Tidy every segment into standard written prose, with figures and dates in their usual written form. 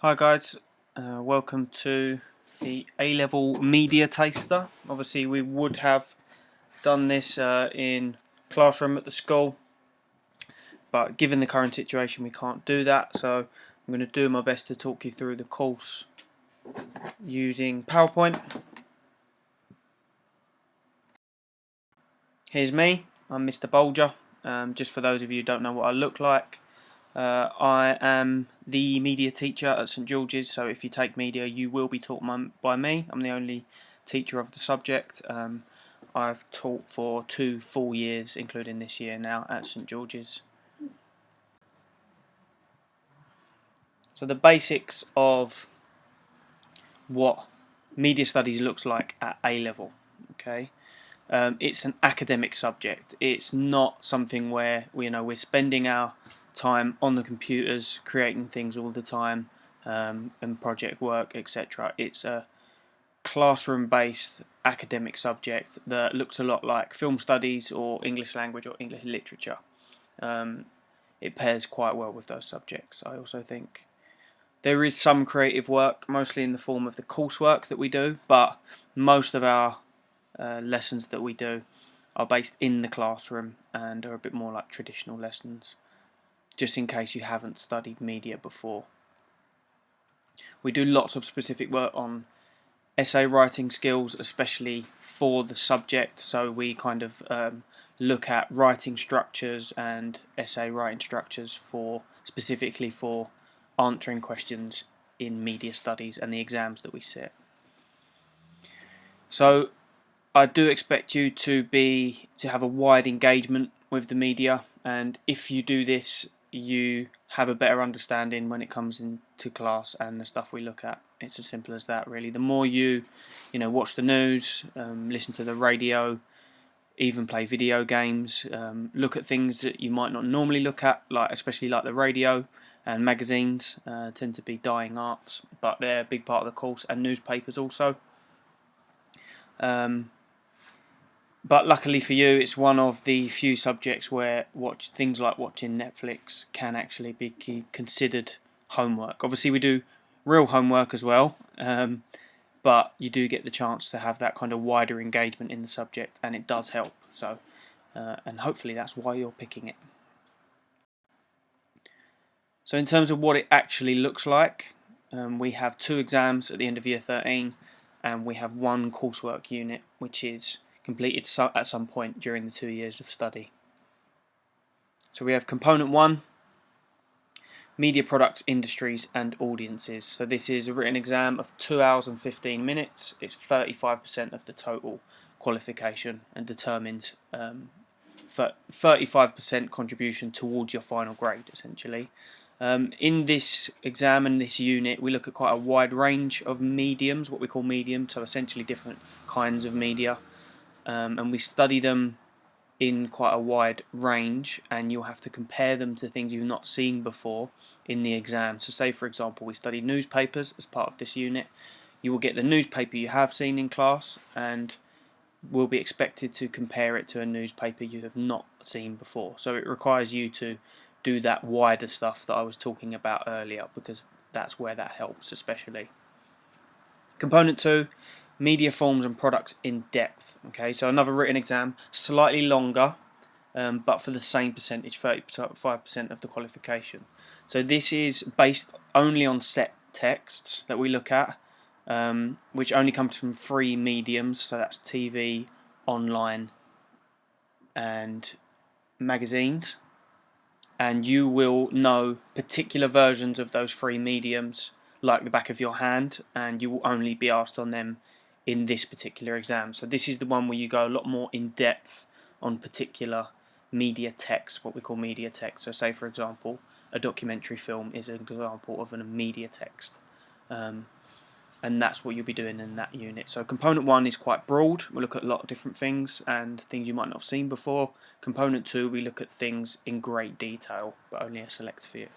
Hi guys, welcome to the A-level media taster. Obviously we would have done this in classroom at the school, but given the current situation we can't do that, so I'm going to do my best to talk you through the course using PowerPoint. Here's me, I'm Mr. Bolger. Just for those of you who don't know what I look like, I am the media teacher at St George's, so if you take media you will be taught by me. I'm the only teacher of the subject. I've taught for 2 full years, including this year now, at St George's. So the basics of what media studies looks like at A level. Okay, it's an academic subject. It's not something where we're spending our time on the computers creating things all the time, and project work, etc. It's a classroom-based academic subject that looks a lot like film studies or English language or English literature. It pairs quite well with those subjects. I also think there is some creative work, mostly in the form of the coursework that we do, but most of our lessons that we do are based in the classroom and are a bit more like traditional lessons, just in case you haven't studied media before. We do lots of specific work on essay writing skills, especially for the subject, so we kind of look at writing structures and essay writing structures specifically for answering questions in media studies and the exams that we sit. So I do expect you to have a wide engagement with the media, and if you do this you have a better understanding when it comes into class and the stuff we look at. It's as simple as that, really. The more you watch the news, listen to the radio, even play video games, look at things that you might not normally look at, especially like the radio and magazines, tend to be dying arts, but they're a big part of the course, and newspapers also. But luckily for you, it's one of the few subjects where things like watching Netflix can actually be considered homework. Obviously, we do real homework as well, but you do get the chance to have that kind of wider engagement in the subject, and it does help. So, and hopefully that's why you're picking it. So in terms of what it actually looks like, we have 2 exams at the end of year 13, and we have 1 coursework unit, which is completed at some point during the 2 years of study. So we have component 1, media products, industries and audiences. So this is a written exam of 2 hours and 15 minutes. It's 35% of the total qualification and determines 35% contribution towards your final grade, essentially. In this exam and this unit, we look at quite a wide range of mediums, what we call mediums, so essentially different kinds of media. And we study them in quite a wide range, and you'll have to compare them to things you've not seen before in the exam. So say for example we study newspapers as part of this unit. You will get the newspaper you have seen in class and will be expected to compare it to a newspaper you have not seen before. So it requires you to do that wider stuff that I was talking about earlier, because that's where that helps especially. Component 2, media forms and products in depth. Okay, so another written exam, slightly longer, but for the same percentage, 35% of the qualification. So this is based only on set texts that we look at, which only comes from 3 mediums, so that's TV, online and magazines. And you will know particular versions of those 3 mediums like the back of your hand, and you will only be asked on them in this particular exam. So this is the one where you go a lot more in depth on particular media text, what we call media text. So say for example a documentary film is an example of a media text, and that's what you'll be doing in that unit. So component 1 is quite broad. We'll look at a lot of different things and things you might not have seen before. Component 2, we look at things in great detail, but only a select few.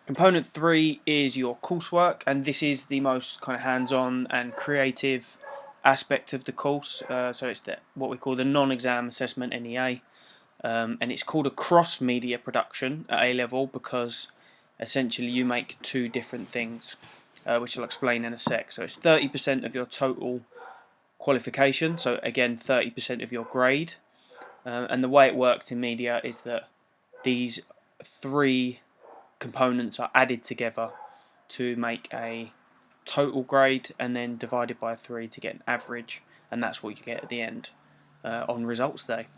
Component 3 is your coursework, and this is the most kind of hands-on and creative aspect of the course. So it's what we call the non-exam assessment NEA, and it's called a cross-media production at A level because essentially you make two different things, which I'll explain in a sec. So it's 30% of your total qualification, so again 30% of your grade. And the way it works in media is that these three components are added together to make a total grade, and then divided by 3 to get an average, and that's what you get at the end on results day.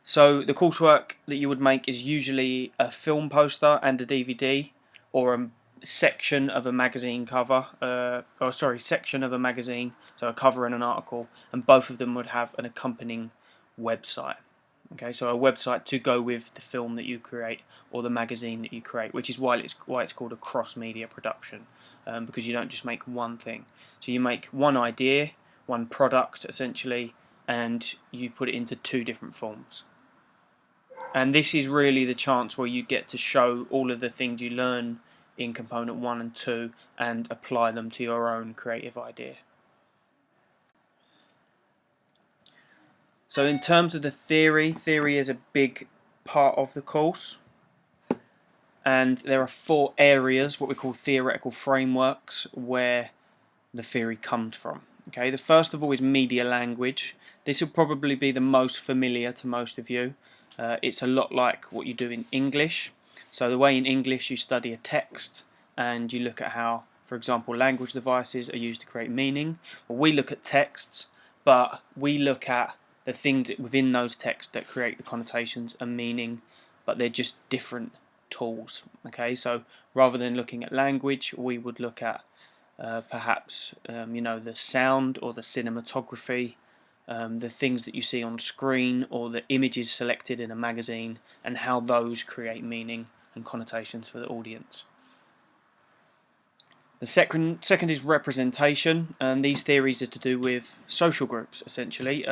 So the coursework that you would make is usually a film poster and a DVD, or a section of a magazine cover, section of a magazine, so a cover and an article, and both of them would have an accompanying website. Okay, so a website to go with the film that you create or the magazine that you create, which is why it's called a cross-media production, because you don't just make one thing. So you make one idea, one product essentially, and you put it into two different forms. And this is really the chance where you get to show all of the things you learn in component 1 and 2 and apply them to your own creative idea. So in terms of the theory is a big part of the course, and there are 4 areas, what we call theoretical frameworks, where the theory comes from. Okay, the first of all is media language. This will probably be the most familiar to most of you. It's a lot like what you do in English. So the way in English you study a text and you look at how, for example, language devices are used to create meaning. Well, we look at texts, but we look at the things within those texts that create the connotations and meaning, but they're just different tools. Okay, so rather than looking at language, we would look at perhaps the sound or the cinematography, the things that you see on screen or the images selected in a magazine, and how those create meaning and connotations for the audience. The second is representation, and these theories are to do with social groups essentially.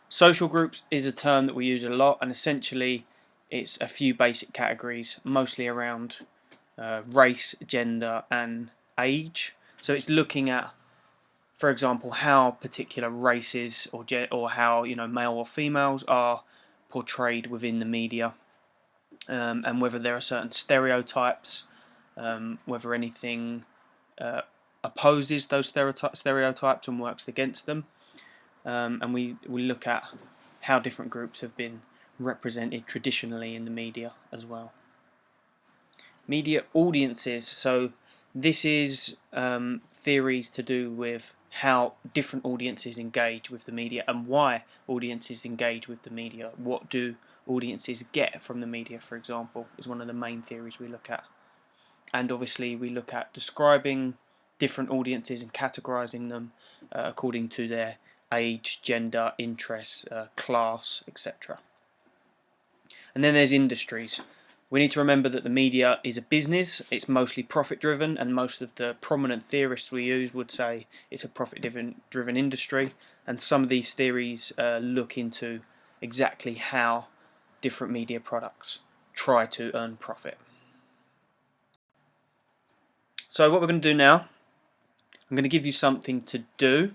Social groups is a term that we use a lot, and essentially it's a few basic categories, mostly around race, gender and age. So it's looking at, for example, how particular races or how male or females are portrayed within the media, and whether there are certain stereotypes, whether anything opposes those stereotypes and works against them, and we look at how different groups have been represented traditionally in the media as well. Media audiences, so this is theories to do with how different audiences engage with the media and why audiences engage with the media. What do audiences get from the media, for example, is one of the main theories we look at. And obviously we look at describing different audiences and categorizing them according to their age, gender, interests, class, etc. And then there's industries. We need to remember that the media is a business. It's mostly profit driven, and most of the prominent theorists we use would say it's a profit driven industry, and some of these theories look into exactly how different media products try to earn profit. So what we're going to do now, I'm going to give you something to do,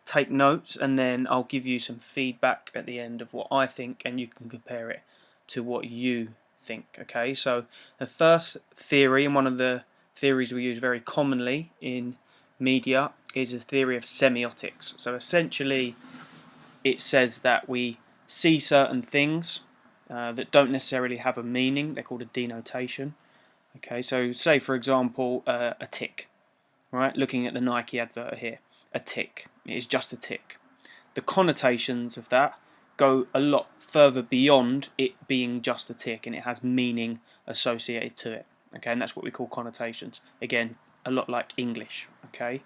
take notes, and then I'll give you some feedback at the end of what I think, and you can compare it to what you think. Okay, so the first theory, and one of the theories we use very commonly in media, is a theory of semiotics. So essentially it says that we see certain things that don't necessarily have a meaning. They're called a denotation. Okay, so say for example a tick, right? Looking at the Nike advert here, a tick. It is just a tick. The connotations of that go a lot further beyond it being just a tick, and it has meaning associated to it. Okay, and that's what we call connotations. Again, a lot like English. Okay,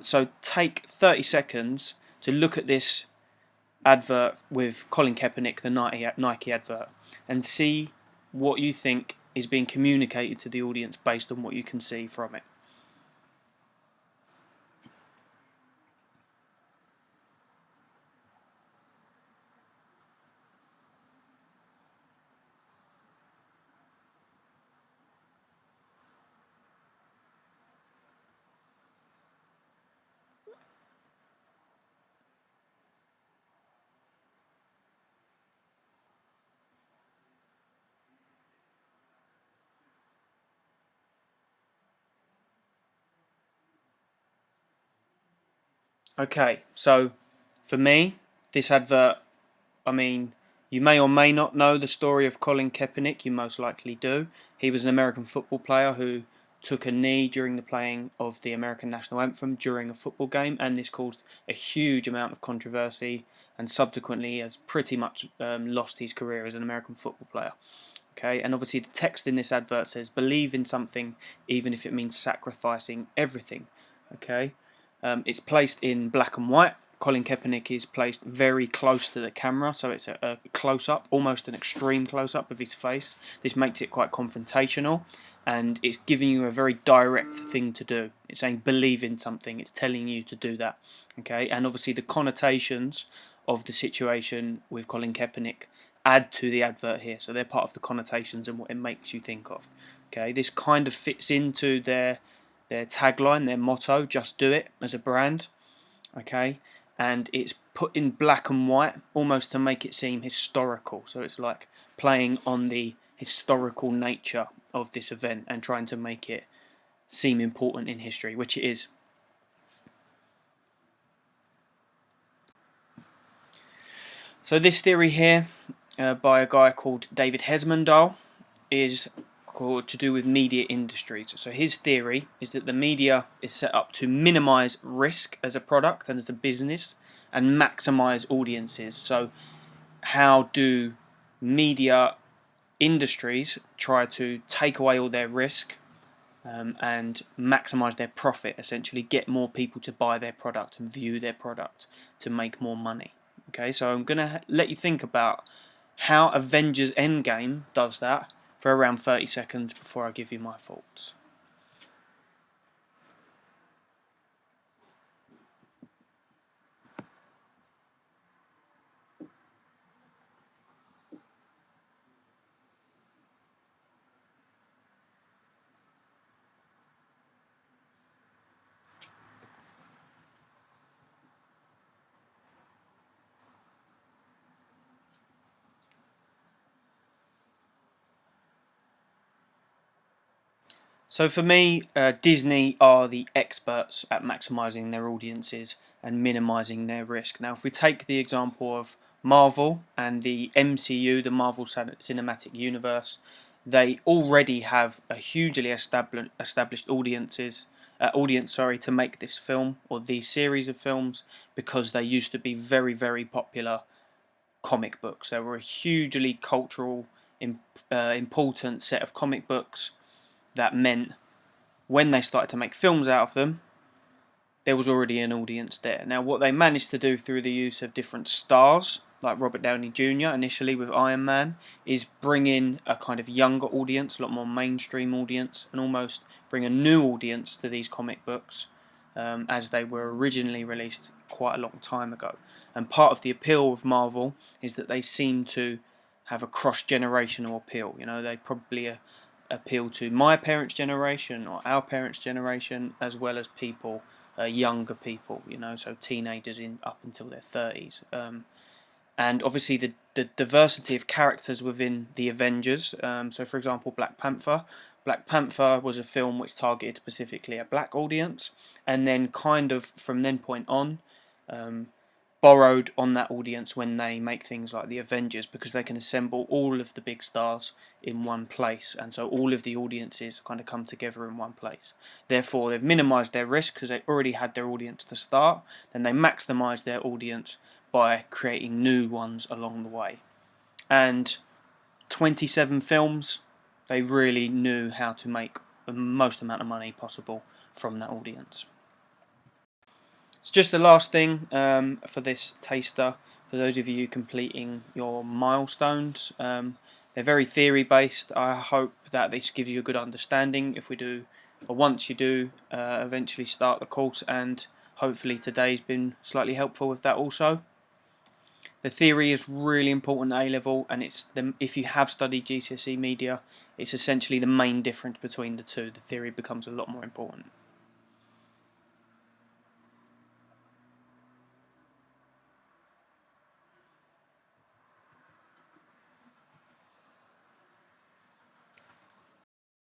so take 30 seconds to look at this advert with Colin Kaepernick, the Nike advert, and see what you think is being communicated to the audience based on what you can see from it. Okay, so for me, this advert, I mean, you may or may not know the story of Colin Kaepernick. You most likely do. He was an American football player who took a knee during the playing of the American national anthem during a football game, and this caused a huge amount of controversy, and subsequently has pretty much lost his career as an American football player. Okay, and obviously the text in this advert says, "Believe in something, even if it means sacrificing everything." Okay, it's placed in black and white. Colin Kaepernick is placed very close to the camera, so it's a close-up, almost an extreme close-up of his face. This makes it quite confrontational, and it's giving you a very direct thing to do. It's saying believe in something. It's telling you to do that. Okay, and obviously the connotations of the situation with Colin Kaepernick add to the advert here, so they're part of the connotations and what it makes you think of. Okay, this kind of fits into their tagline, their motto, "Just do it," as a brand. Okay, and it's put in black and white almost to make it seem historical. So it's like playing on the historical nature of this event and trying to make it seem important in history, which it is. So this theory here, by a guy called David Hesmondahl, is called to do with media industries. So his theory is that the media is set up to minimize risk as a product and as a business and maximize audiences. So how do media industries try to take away all their risk and maximize their profit, essentially get more people to buy their product and view their product to make more money. Okay, so I'm going to let you think about how Avengers Endgame does that for around 30 seconds before I give you my thoughts. So for me, Disney are the experts at maximising their audiences and minimising their risk. Now, if we take the example of Marvel and the MCU, the Marvel Cinematic Universe, they already have a hugely established audience to make this film or these series of films, because they used to be very, very popular comic books. They were a hugely cultural, important set of comic books that meant when they started to make films out of them, there was already an audience there. Now, what they managed to do through the use of different stars, like Robert Downey Jr. initially with Iron Man, is bring in a kind of younger audience, a lot more mainstream audience, and almost bring a new audience to these comic books as they were originally released quite a long time ago. And part of the appeal of Marvel is that they seem to have a cross-generational appeal. You know, they probably appeal to my parents' generation or our parents' generation, as well as people, younger people, you know, so teenagers in up until their 30s. And obviously the diversity of characters within the Avengers. So, for example, Black Panther. Black Panther was a film which targeted specifically a black audience, and then kind of from then point on, borrowed on that audience when they make things like the Avengers, because they can assemble all of the big stars in one place, and so all of the audiences kind of come together in one place. Therefore, they've minimised their risk because they already had their audience to start, then they maximise their audience by creating new ones along the way. And 27 films, they really knew how to make the most amount of money possible from that audience. It's just the last thing for this taster, for those of you completing your milestones. They're very theory based. I hope that this gives you a good understanding if we do, or once you do eventually start the course, and hopefully today's been slightly helpful with that also. The theory is really important at A-level, and if you have studied GCSE media, it's essentially the main difference between the two. The theory becomes a lot more important.